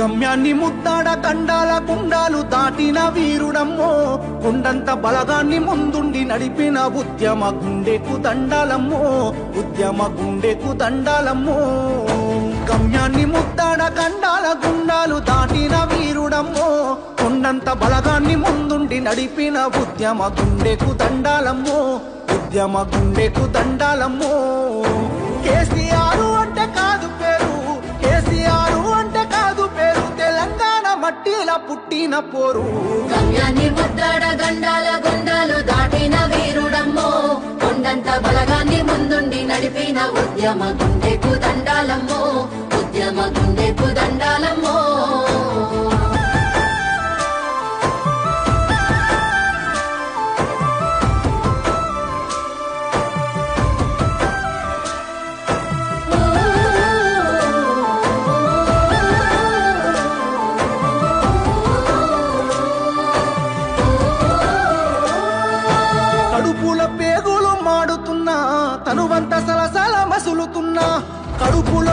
గమ్యాన్ని ముద్దాడ కండాల గుండాలు దాటిన వీరుడమ్మో, కొండంత బలగాన్ని ముందుండి నడిపిన ఉద్యమ గుండెకు దండాలమ్మో, ఉద్యమ గుండెకు దండాలమ్మో. గమ్యాన్ని ముద్దాడ కండాల గుండాలు దాటిన వీరుడమ్మో, కొండంత బలగాన్ని ముందుండి నడిపిన ఉద్యమ గుండెకు దండాలమ్మో, ఉద్యమ గుండెకు దండాలమ్మో. కేసీఆర్ అంటే కాదు పేరు, కేసీఆర్ అంటే కాదు పేరు, తెలంగాణ మట్టిలా పుట్టిన పోరు. గమ్యాన్ని ముద్రాడ గండాల గుండాలు దాటిన వీరుడమ్మో, కొండంత బలగాన్ని ముందుండి నడిపిన ఉద్యమ గుండెకు దండాలమ్మో, ఉద్యమ గుండెకు దండాలమ్మో. కడుపుల పేగులు మాడుతున్నా, తనువంత సలసల మసులుతున్నా, కడుపుల